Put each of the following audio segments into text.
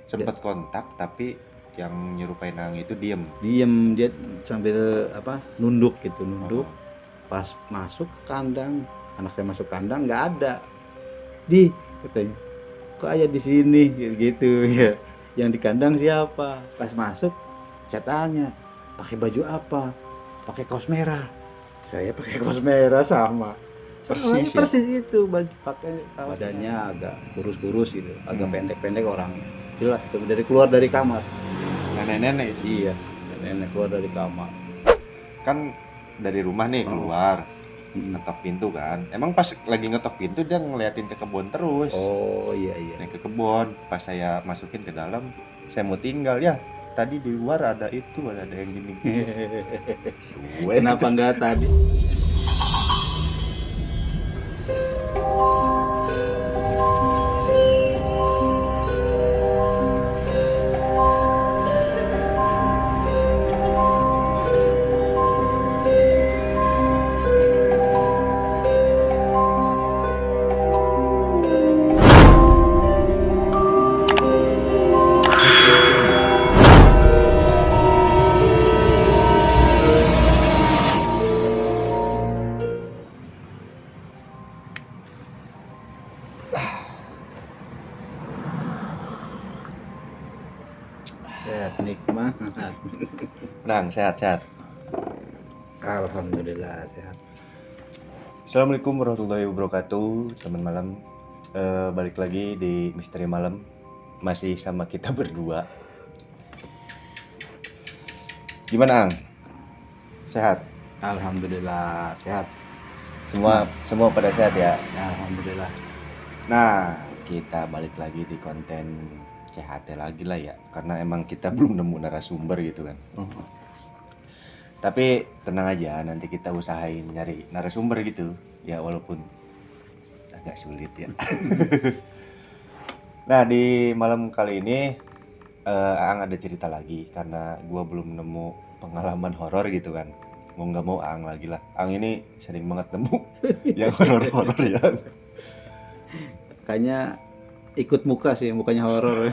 Sempat kontak tapi yang nyerupain Ang itu diem. Diem dia sambil nunduk gitu, nunduk. Oh. Pas masuk ke kandang, anak saya masuk kandang nggak ada. Di katanya, kok ayah di sini gitu ya. Yang di kandang siapa? Pas masuk saya tanya, pakai baju apa? Pakai kaos merah. Saya pakai kaos merah sama. Persis ya? Persis itu baju, pakai badannya agak kurus-kurus gitu, agak pendek-pendek orang. Jelas itu dari keluar dari kamar. Nenek-nenek itu. Iya, nenek keluar dari kamar. Kan dari rumah nih keluar, ngetok pintu kan. Emang pas lagi ngetok pintu dia ngeliatin ke kebun terus. Oh iya. Ke kebun. Pas saya masukin ke dalam, saya mau tinggal ya. Tadi di luar ada itu, ada yang gini. Kenapa enggak tadi? Sehat, nikmat. Nang, sehat-sehat. Alhamdulillah sehat. Assalamualaikum warahmatullahi wabarakatuh, teman malam. Balik lagi di Misteri Malam, masih sama kita berdua. Gimana Ang? Sehat? Alhamdulillah sehat. Semua pada sehat ya? Alhamdulillah. Nah, kita balik lagi di konten CHT lagi lah ya, karena emang kita belum nemu narasumber gitu kan. Tapi tenang aja, nanti kita usahain nyari narasumber gitu ya, walaupun agak sulit ya. Nah, di malam kali ini Aang ada cerita lagi, karena gua belum nemu pengalaman horor gitu kan. Mau nggak mau Aang lagi lah. Aang ini sering banget nemu yang horor-horor ya. Kayaknya ikut muka sih, mukanya horor.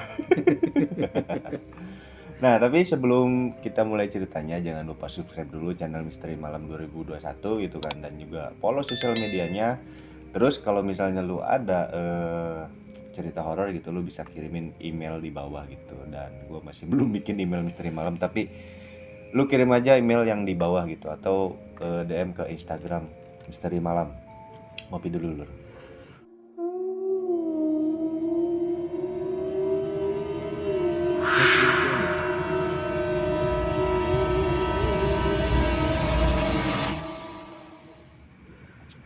Nah, tapi sebelum kita mulai ceritanya, jangan lupa subscribe dulu channel Misteri Malam 2021 gitu kan, dan juga follow sosial medianya. Terus kalau misalnya lu ada cerita horor gitu, lu bisa kirimin email di bawah gitu. Dan gue masih belum bikin email Misteri Malam, tapi lu kirim aja email yang di bawah gitu, atau DM ke Instagram Misteri Malam. Ngopi dulu lur.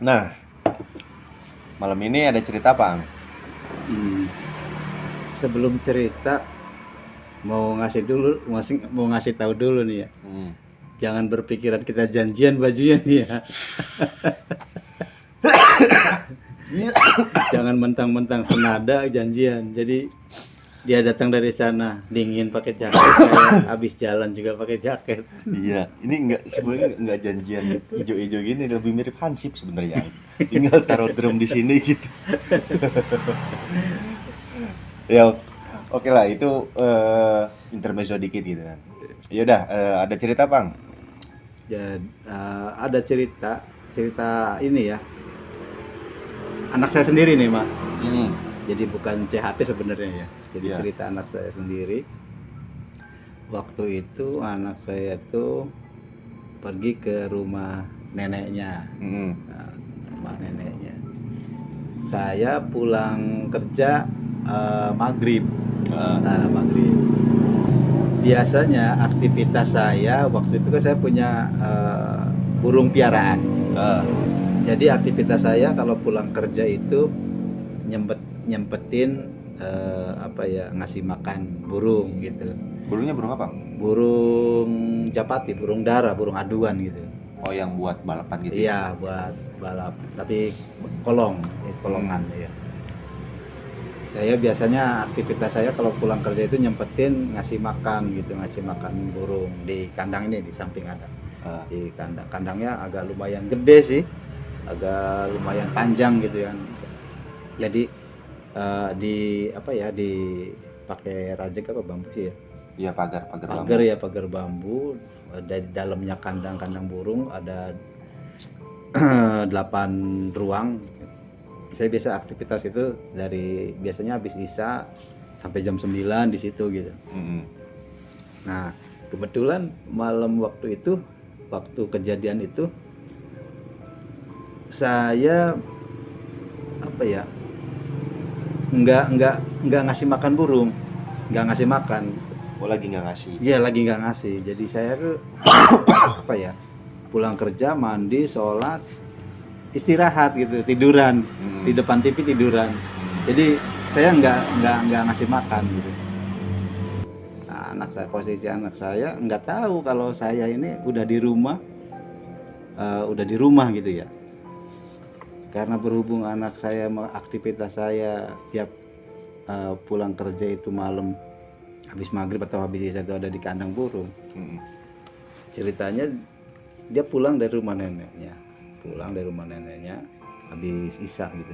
Nah, malam ini ada cerita apa, Ang? Sebelum cerita mau ngasih tahu dulu nih ya. Jangan berpikiran kita janjian bajunya nih ya. Jangan mentang-mentang senada janjian. Jadi dia datang dari sana dingin pakai jaket, saya habis jalan juga pakai jaket. Iya, ini sebenarnya nggak janjian hijau-hijau gini, lebih mirip hansip sebenarnya. Tinggal taruh drum di sini gitu. Ya, oke lah, itu intermezzo dikit gitu kan. Yaudah, ada cerita Bang? Jadi ada cerita ini ya. Anak saya sendiri nih, Mak. Jadi bukan CHT sebenarnya ya. Jadi cerita anak saya sendiri. Waktu itu anak saya tuh pergi ke rumah neneknya. Rumah neneknya. Saya pulang kerja maghrib. Maghrib. Biasanya aktivitas saya waktu itu kan saya punya burung piaraan. Jadi aktivitas saya kalau pulang kerja itu nyempetin ngasih makan burung gitu. Burungnya burung apa? Burung japati, burung dara, burung aduan gitu. Oh, yang buat balapan gitu? Iya, buat balap, tapi kolongan ya. Saya biasanya aktivitas saya kalau pulang kerja itu nyempetin ngasih makan burung di kandang ini, di samping ada. Di kandangnya agak lumayan gede sih, agak lumayan panjang gitu kan. Jadi di pakai rajek apa bambu sih ya? Iya, pagar bambu. Pagar ya, pagar bambu. Dari dalamnya kandang burung ada 8 ruang. Saya biasa aktivitas itu dari biasanya habis isya sampai jam 9 di situ gitu. Nah, kebetulan malam waktu itu, waktu kejadian itu saya apa ya, nggak ngasih makan burung, nggak ngasih makan. Oh, lagi nggak ngasih? Iya, lagi nggak ngasih. Jadi saya tuh apa ya, pulang kerja, mandi, sholat, istirahat gitu, tiduran di depan TV tiduran. Jadi saya nggak ngasih makan gitu. Nah, posisi anak saya nggak tahu kalau saya ini udah di rumah gitu ya. Karena berhubung anak saya aktivitas saya tiap pulang kerja itu malam habis maghrib atau habis isya itu ada di kandang burung. Ceritanya dia pulang dari rumah neneknya habis isya gitu,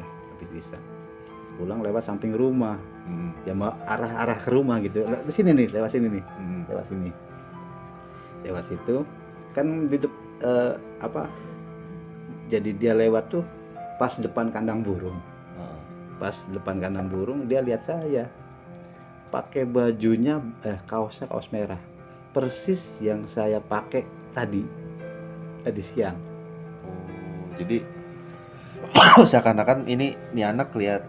pulang lewat samping rumah. Ya mau arah ke rumah gitu, di sini nih, lewat situ kan di jadi dia lewat tuh pas depan kandang burung. Dia lihat saya pakai bajunya kaos merah, persis yang saya pakai tadi siang. Jadi seakan-akan ini anak lihat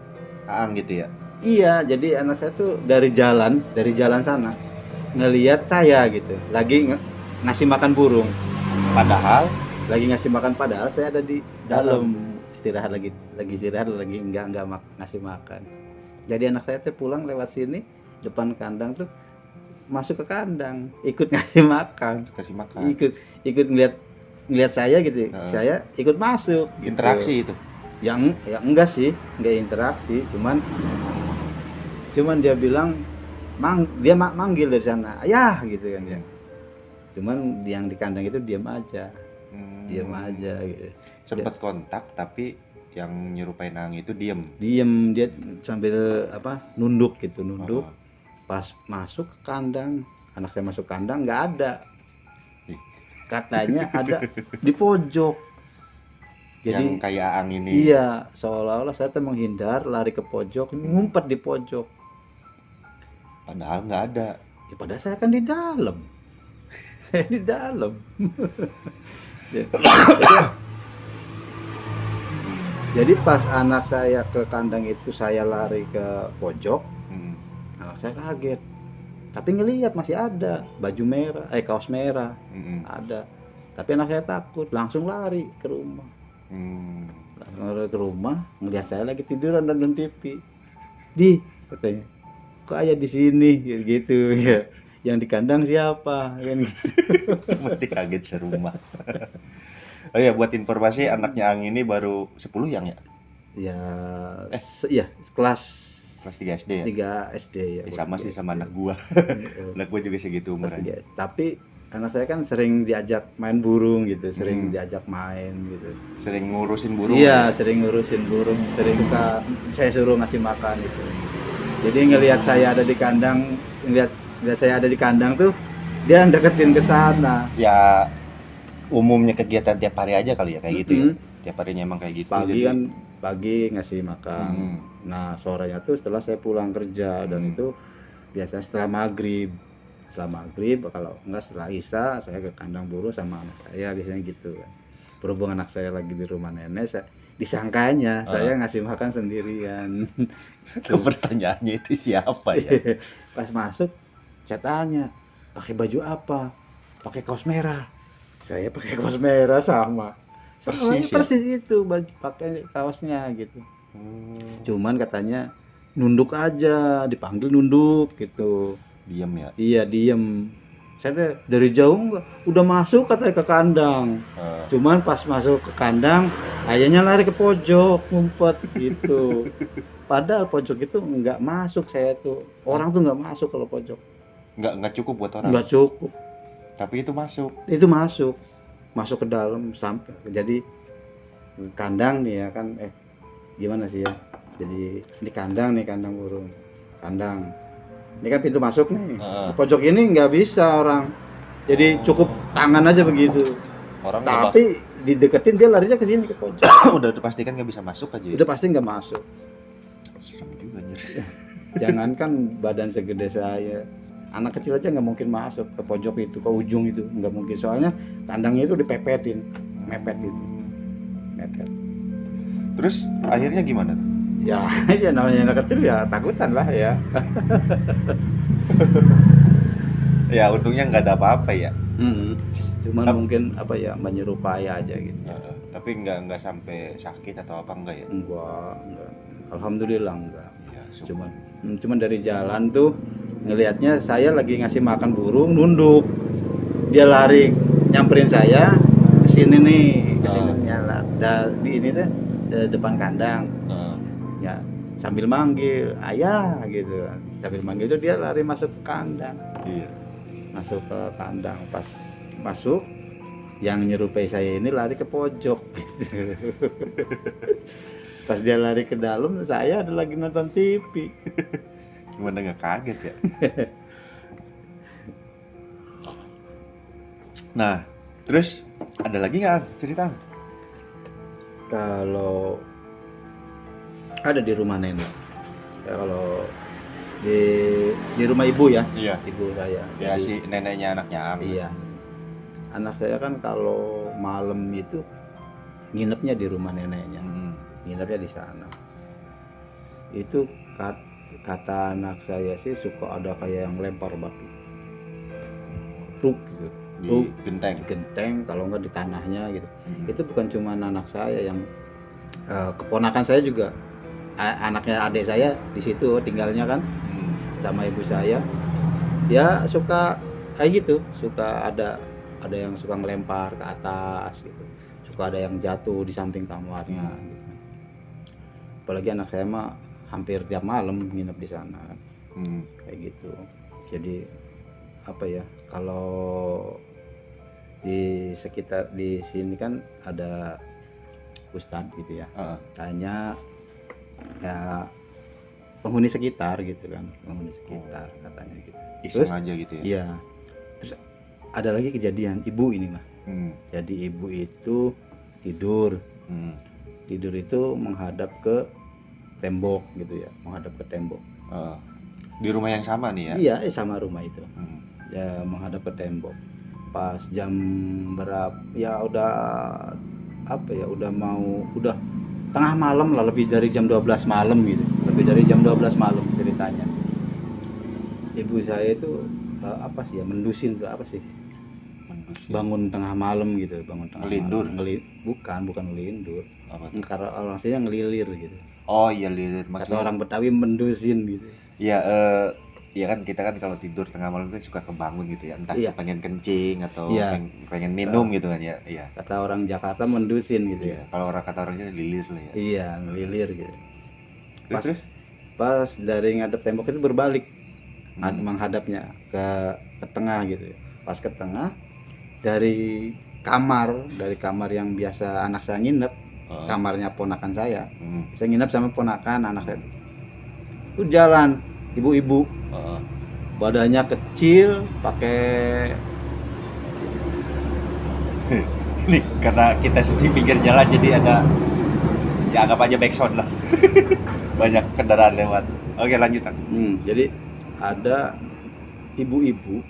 Aang gitu ya? Iya, jadi anak saya tuh dari jalan sana ngelihat saya gitu, lagi ngasih makan burung. Padahal saya ada di dalam istirahat lagi nggak ngasih makan. Jadi anak saya tuh pulang lewat sini depan kandang tuh, masuk ke kandang, ikut ngasih makan. Ikut ngeliat saya gitu. Saya ikut masuk gitu. Interaksi itu? Yang enggak sih, enggak interaksi, cuman dia bilang dia manggil dari sana, ayah gitu kan ya. Cuman yang di kandang itu diam aja gitu. Sempat kontak tapi yang nyerupain Aang itu diem, dia sambil nunduk. Pas masuk ke kandang, anak saya masuk kandang nggak ada, katanya ada di pojok. Jadi yang kayak Aang ini. Iya, seolah-olah saya tuh menghindar, lari ke pojok, ngumpet di pojok. Padahal nggak ada. Ya, padahal saya kan di dalam. Jadi pas anak saya ke kandang itu, saya lari ke pojok. Anak saya kaget, tapi ngelihat masih ada baju merah, kaos merah. Ada. Tapi anak saya takut, langsung lari ke rumah. Ngelihat saya lagi tiduran dan nonton TV. Katanya, kok ayah di sini gitu ya. Yang di kandang siapa kan gitu. Berarti kaget serumah. Oh ya, buat informasi anaknya Aang ini baru 10 yang ya? Iya, kelas 3 SD ya? 3 SD ya. Sama sih sama anak gua. Anak gua juga segitu umurnya. Tapi anak saya kan sering diajak main burung gitu, sering diajak main gitu. Sering ngurusin burung. Iya, sering ngurusin burung, sering suka saya suruh ngasih makan gitu. Jadi ngelihat saya ada di kandang, ngelihat saya ada di kandang tuh, dia deketin ke sana. Ya umumnya kegiatan tiap hari aja kali ya kayak gitu ya. Tiap harinya emang kayak gitu. Pagi ngasih makan. Nah, sorenya tuh setelah saya pulang kerja, dan itu biasanya setelah maghrib, kalau enggak setelah isya saya ke kandang burung sama anak saya, biasanya gitu kan. Berhubung anak saya lagi di rumah nenek, disangkanya saya ngasih makan sendirian. Pertanyaannya itu siapa ya? Pas masuk saya tanya, pakai baju apa? Pakai kaos merah. Saya pakai kaos merah sama. Persis itu baju, pakai kaosnya gitu. Cuman katanya nunduk aja, dipanggil nunduk gitu. Diam ya? Iya, diem. Saya dari jauh udah masuk katanya ke kandang. Cuman pas masuk ke kandang, ayahnya lari ke pojok, ngumpet gitu. Padahal pojok itu nggak masuk, saya tuh. Orang tuh nggak masuk kalau pojok. Nggak cukup buat orang? Nggak cukup. Tapi itu masuk? Itu masuk. Masuk ke dalam sampai. Jadi kandang nih ya kan, gimana sih ya? Jadi di kandang nih, kandang burung. Kandang. Ini kan pintu masuk nih. Heeh. Pojok ini nggak bisa orang. Jadi cukup tangan aja begitu. Orang Tapi dideketin dia larinya ke sini ke pojok. udah dipastikan nggak bisa masuk aja. Udah pasti nggak masuk. Serem juga anjir. Jangankan badan segede saya, anak kecil aja nggak mungkin masuk ke pojok itu, ke ujung itu nggak mungkin. Soalnya kandangnya itu dipepetin, mepet gitu, mepet. Terus akhirnya gimana tuh? Ya, ya namanya anak kecil ya takutan lah ya. Ya untungnya nggak ada apa-apa ya. Cuman mungkin apa ya menyerupai aja gitu. Tapi nggak sampai sakit atau apa enggak ya? Enggak. Alhamdulillah enggak. Ya, Cuman dari jalan tuh ngelihatnya saya lagi ngasih makan burung nunduk. Dia lari nyamperin saya ke sini nih, ke sini nyala. Di ini teh depan kandang. Ya, sambil manggil ayah gitu. Sambil manggil itu dia lari masuk ke kandang. Iya. Masuk ke kandang, pas masuk yang nyerupai saya ini lari ke pojok gitu. Pas dia lari ke dalam, saya ada lagi nonton TV. Gimana nggak kaget ya? Nah, terus ada lagi nggak cerita? Kalau ada di rumah nenek, ya kalau di rumah ibu ya, Iya. ibu saya. Ya Jadi, si neneknya anaknya Ang. iya. Anak saya kan kalau malam itu nginepnya di rumah neneknya, nginepnya di sana. Itu kata anak saya sih suka ada kayak yang lempar batu, pluk gitu, Di genteng. kalau nggak di tanahnya gitu. Itu bukan cuma anak saya yang keponakan saya juga, anaknya adik saya di situ tinggalnya kan sama ibu saya. Ya suka kayak gitu, suka ada yang suka ngelempar ke atas gitu, suka ada yang jatuh di samping kamarnya gitu. Apalagi anak saya mah hampir tiap malam nginep di sana kayak gitu. Jadi apa ya, kalau di sekitar di sini kan ada ustadz gitu ya, tanya ya penghuni sekitar gitu kan, penghuni sekitar katanya gitu. Iseng aja gitu ya? Iya. Terus ada lagi kejadian ibu ini mah. Jadi ibu itu tidur itu menghadap ke tembok gitu ya, menghadap ke tembok. Di rumah yang sama nih ya? Iya, sama rumah itu. Ya menghadap ke tembok. Pas jam berapa? Ya udah apa ya? Udah tengah malam lah, lebih dari jam 12 malam gitu. Lebih dari jam 12 malam ceritanya. Ibu saya itu apa sih ya, mendusin tuh apa sih? Bangun tengah malam gitu, bangun tengah ngelindur. Malam. Bukan ngelindur. Apa? Karena orang saya ngelilir gitu. Oh iya, lilir. Kata orang Betawi mendusin gitu. Iya, ya kan kita kan kalau tidur tengah malam kan suka kebangun gitu ya, entah pengen kencing atau pengen minum gitu kan ya. Iya. Kata orang Jakarta mendusin gitu ya. Kalau kata orangnya lilir lah ya. Iya, ngelilir gitu. Terus? Pas dari ngadep tembok itu berbalik, menghadapnya ke tengah gitu. Pas ke tengah, dari kamar yang biasa anak saya nginep, kamarnya ponakan saya. Saya nginep sama ponakan anak saya. Itu jalan ibu-ibu, badannya kecil, pakai nih karena kita syuting pinggir jalan jadi ada, ya anggap aja backsound lah. Banyak kendaraan lewat. Oke, lanjutan. Jadi ada ibu-ibu,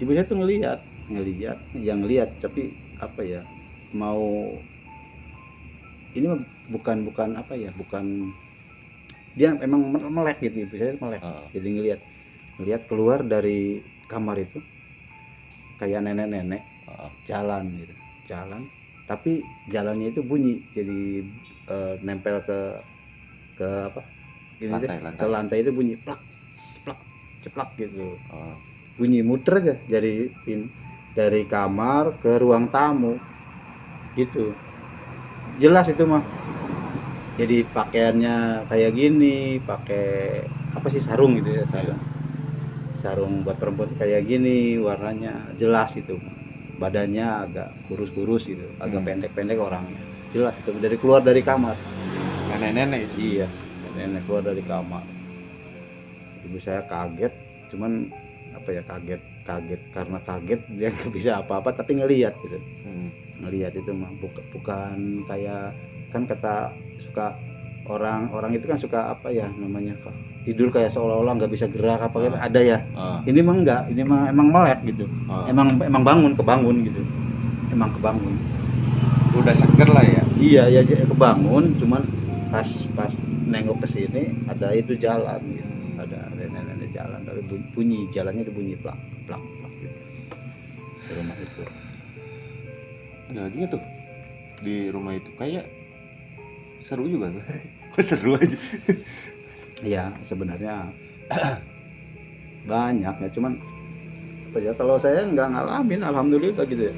ibu saya tuh ngelihat, tapi apa ya, mau ini bukan apa ya, bukan, dia emang melek gitu, ibu saya melek. Jadi ngelihat keluar dari kamar itu kayak nenek-nenek jalan gitu, tapi jalannya itu bunyi, jadi nempel ke apa ini lantai. Ke lantai itu bunyi plak ceplak gitu. Bunyi muter aja dari kamar ke ruang tamu gitu, jelas itu mah. Jadi pakaiannya kayak gini, pakai apa sih, sarung gitu ya, sarung buat perempuan kayak gini, warnanya jelas itu. Badannya agak kurus gitu, agak pendek orangnya, jelas itu dari keluar dari kamar. Nenek-nenek itu. Iya, nenek keluar dari kamar Ibu saya kaget, cuman apa ya, kaget karena kaget dia nggak bisa apa-apa tapi ngelihat gitu. Ngelihat itu mah bukan kayak, kan kata suka orang itu kan suka apa ya namanya, tidur kayak seolah-olah nggak bisa gerak apa gitu, ada ya. Ini mah enggak, ini mah emang melek gitu. Emang kebangun gitu. Emang kebangun. Udah seger lah ya. Iya ya, kebangun, cuman pas nengok ke sini ada itu jalan gitu. Ada nenek jalan, tapi bunyi jalannya dibunyi plak gitu. Di rumah itu. Nah gitu di rumah itu kayak seru juga tuh. Kok seru aja. Iya sebenarnya banyak ya, cuman apa ya, kalau saya nggak ngalamin alhamdulillah gitu ya.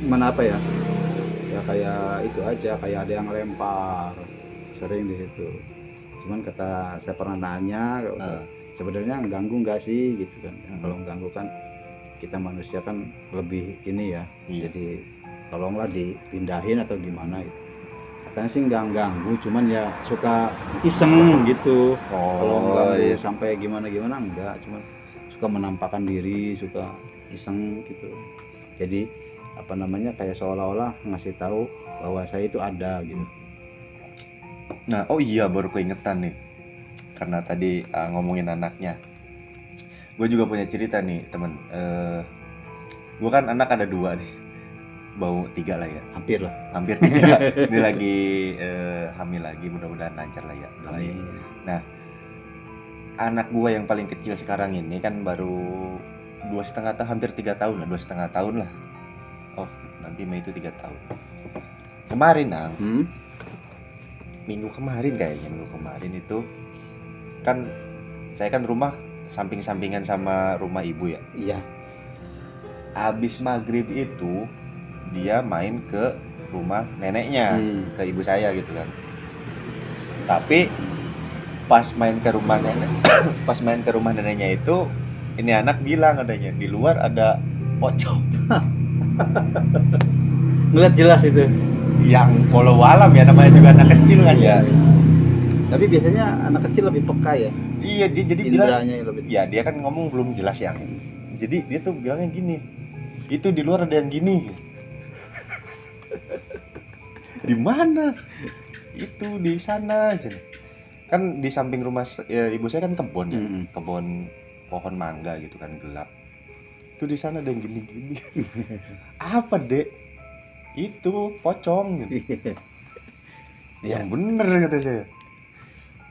Cuman apa ya, ya kayak itu aja, kayak ada yang lempar sering di situ. Cuman kata saya pernah nanya, sebenarnya ganggu nggak sih gitu kan. Kalau ganggu kan kita manusia kan lebih ini ya. Jadi tolonglah dipindahin atau gimana gitu. Katanya sih nggak ganggu, cuman ya suka iseng gitu. Kalau ganggu sampai gimana enggak, cuman suka menampakkan diri, suka iseng gitu. Jadi apa namanya, kayak seolah-olah ngasih tahu bahwa saya itu ada gitu. Nah, oh iya, baru keingetan nih, karena tadi ngomongin anaknya. Gue juga punya cerita nih temen. Gue kan anak ada 2 nih, bau 3 lah ya. Hampir 3. Dia lagi hamil lagi, mudah-mudahan lancar lah ya. Amin. Nah, anak gue yang paling kecil sekarang ini kan baru 2,5 tahun, hampir 3 tahun lah, 2,5 tahun lah. Oh, nanti Mei itu 3 tahun. Kemarin minggu kemarin itu kan saya kan rumah samping-sampingan sama rumah ibu ya. Iya. Abis maghrib itu dia main ke rumah neneknya, ke ibu saya gitu kan. Tapi pas main ke rumah neneknya itu, ini anak bilang adanya di luar ada pocong. Ngeliat jelas itu. Yang walau alam ya, namanya juga anak kecil kan ya. Tapi biasanya anak kecil lebih peka ya. Iya, dia jadi bilang, lebih. ya dia kan ngomong belum jelas ya. Jadi dia tuh bilangnya gini, itu di luar ada yang gini. Di mana? Itu di sana aja. Kan di samping rumah ibu saya kan kebun ya, kebun pohon mangga gitu kan, gelap. Itu di sana ada yang gini-gini. Apa, Dek? Itu pocong gitu. Yang bener kata saya.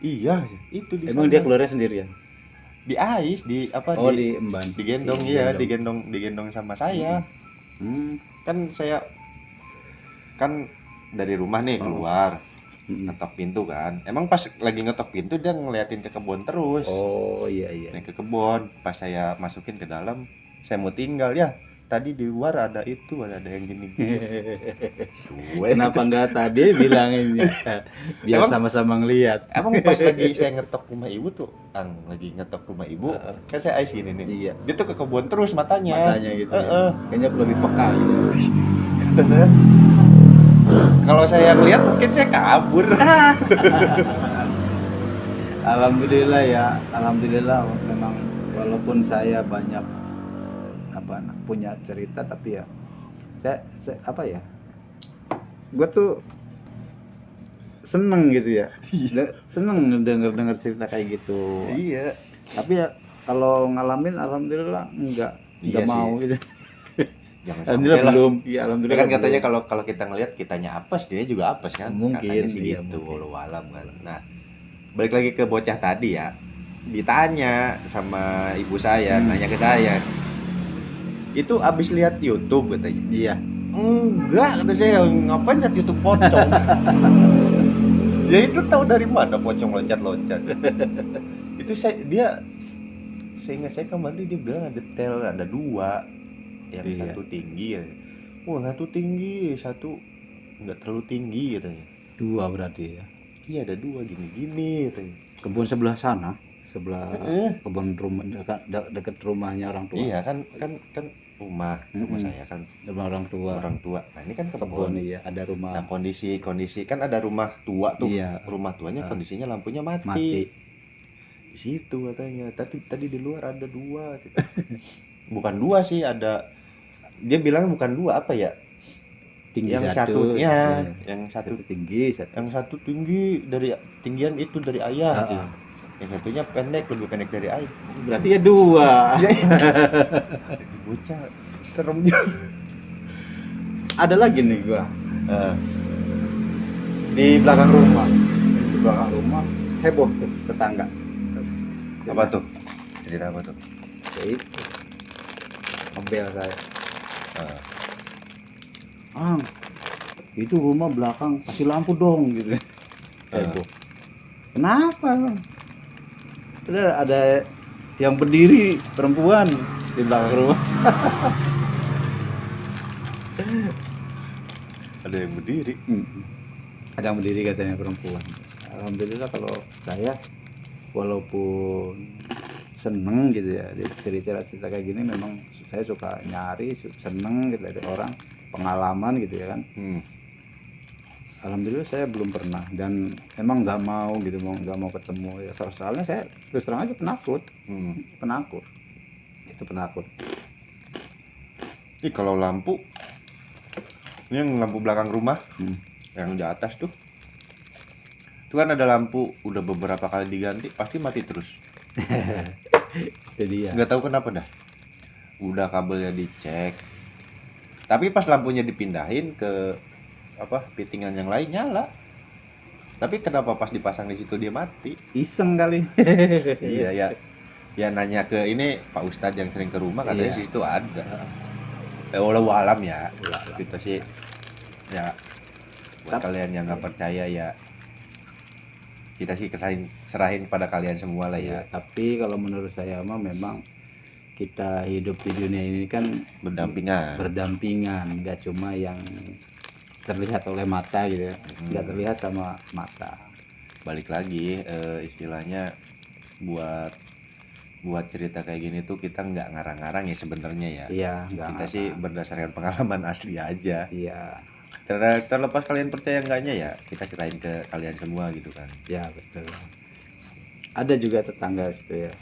Iya, itu di Emang sana. dia keluarnya sendirian? Di ais, di apa? Oh, di emban. Digendong, digendong sama saya. Kan saya kan dari rumah nih keluar, ngetok pintu kan. Emang pas lagi ngetok pintu dia ngeliatin ke kebun terus. Oh iya. Ke kebun. Pas saya masukin ke dalam, saya mau tinggal ya. Tadi di luar ada yang gini. Kenapa enggak tadi bilangin biar sama-sama ngelihat. Emang pas lagi saya ngetok rumah ibu tuh, lagi ngetok rumah ibu, kan saya ais gini nih. Iya. Dia tuh ke kebun terus matanya gitu. Ya. Kayaknya lebih peka gitu. Kata saya, kalau saya ngeliat mungkin saya kabur. Alhamdulillah memang walaupun saya banyak punya cerita, tapi ya saya apa ya, gue tuh seneng gitu ya. Seneng denger cerita kayak gitu. Iya. Tapi ya kalau ngalamin alhamdulillah enggak mau gitu. Alhamdulillah belum. Iya, alhamdulillah. Kan katanya kalau kita ngelihat kitanya apes, dia juga apes kan. Mungkin, katanya sih gitu, walau alam kan. Nah, balik lagi ke bocah tadi ya. Ditanya sama ibu saya, nanya ke saya. Itu abis lihat YouTube katanya. Iya. Enggak, kata saya, ngapain lihat YouTube pocong? Ya itu tahu dari mana pocong loncat-loncat. Itu saya ingat saya kemarin dia bilang ada detail, ada 2. Yang satu tinggi ya. Satu tinggi, satu enggak terlalu tinggi katanya. 2 berarti ya. Iya, ada 2 gini-gini katanya. Kebun sebelah sana, kebun rumah dekat rumahnya orang tua. Iya kan rumah saya kan rumah orang tua. Nah ini kan kebun. Iya, ada rumah. Nah kondisi kan ada rumah tua tuh. Iya. Rumah tuanya kondisinya lampunya mati. Di situ katanya. Tadi di luar ada 2 gitu. Bukan 2 sih, ada, dia bilang bukan 2, apa ya? Tinggi Yang satu, satunya, ya. yang satu tinggi, satu. yang satu tinggi dari tinggian itu dari ayah aja. Ah, Yang satunya pendek, lebih pendek dari ayah. berarti ya 2. Ya, bocah serem juga. Ada lagi nih gua Eh, di belakang rumah. Di belakang rumah heboh tuh tetangga. apa tuh? Cerita apa tuh? Ya itu. Ngebel saya. Eh, Itu rumah belakang kasih lampu dong gitu. Heboh. Kenapa, Bang? Ada yang berdiri perempuan di belakang rumah. ada yang berdiri. Ada yang berdiri katanya perempuan. Alhamdulillah kalau saya walaupun seneng gitu ya di cerita-cerita kayak gini, memang saya suka nyari, seneng gitu dari orang pengalaman gitu ya kan. Alhamdulillah saya belum pernah, dan emang nggak mau gitu, nggak mau ketemu ya, soalnya saya terus terang aja penakut. Itu penakut. Ini kalau lampu, ini yang lampu belakang rumah, yang di atas tuh, itu kan ada lampu udah beberapa kali diganti, pasti mati terus. Jadi ya Nggak tahu kenapa dah. Udah kabelnya dicek, tapi pas lampunya dipindahin ke fittingan yang lain nyala. Tapi kenapa pas dipasang di situ dia mati? iseng kali. Iya ya. Ya nanya ke ini Pak Ustadz yang sering ke rumah, katanya Iya. di situ ada. Walau alam ya. Gitu sih. Ya buat kalian yang nggak percaya ya, kita sih serahin pada kalian semua lah ya. Tapi kalau menurut saya mah memang kita hidup di dunia ini kan berdampingan, nggak cuma yang terlihat oleh mata gitu ya, nggak terlihat sama mata. Balik lagi istilahnya buat cerita kayak gini tuh kita nggak ngarang-ngarang ya sebenarnya ya. Iya, nggak Kita sih berdasarkan pengalaman asli aja. Iya. Terlepas kalian percaya enggaknya ya, kita ceritain ke kalian semua gitu kan. Ya betul. Ada juga tetangga situ ya.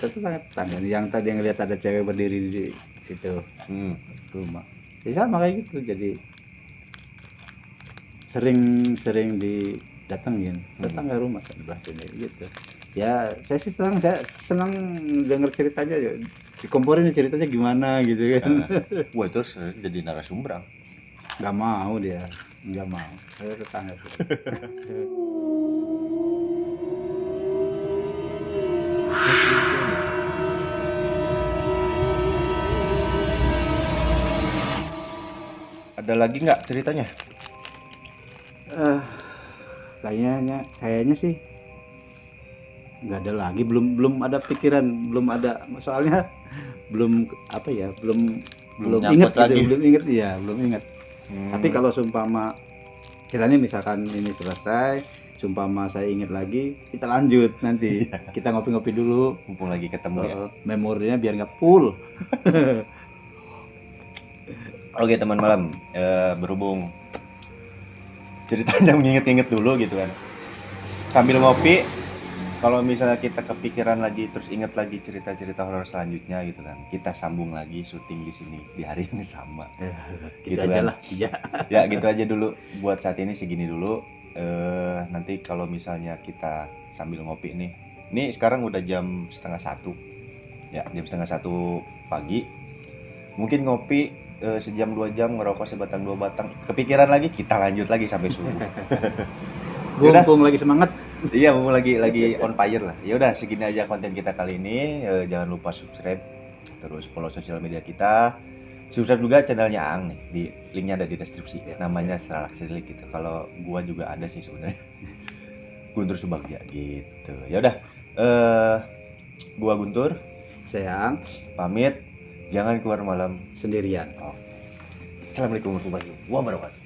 Tetangga yang tadi yang lihat ada cewek berdiri di situ rumah. Ya sama kayak gitu, jadi sering didatengin tetangga rumah sebelah sini gitu. Ya saya sih senang denger ceritanya ya. Dikomporin ceritanya gimana gitu kan. Wah itu jadi narasumber. Nggak mau dia, nggak mau. Saya tetangga sih. Ada lagi nggak ceritanya? Kayaknya sih nggak ada lagi, belum ada pikiran, belum ada, soalnya belum ingat lagi. belum ingat. Tapi kalau sumpama kita nih misalkan ini selesai, sumpama saya ingat lagi, kita lanjut nanti. Kita ngopi-ngopi dulu, Mumpung lagi ketemu ya. Memorinya biar nggak full. Oke teman malam, berhubung ceritanya menginget-inget dulu gitu kan, sambil ngopi, kalau misalnya kita kepikiran lagi terus inget lagi cerita-cerita horor selanjutnya gitu kan, kita sambung lagi syuting di sini di hari yang sama. Gitu aja lah. Ya gitu aja dulu buat saat ini, segini dulu. Nanti kalau misalnya kita sambil ngopi nih, ini sekarang udah jam 12:30 ya, jam 12:30 pagi, mungkin ngopi sejam 2 jam, ngerokok sebatang 2 batang, kepikiran lagi, kita lanjut lagi sampai subuh. Mumpung lagi semangat. Iya, mumpung lagi on fire lah. Ya udah segini aja konten kita kali ini. Jangan lupa subscribe, terus follow sosial media kita. Subscribe juga channelnya Ang nih, di linknya ada di deskripsi. Namanya Seralak Silik gitu. Kalau gua juga ada sih sebenarnya. Guntur Subagja gitu. Ya udah, gua Guntur, Saya pamit. Jangan keluar malam sendirian. Assalamualaikum warahmatullahi wabarakatuh.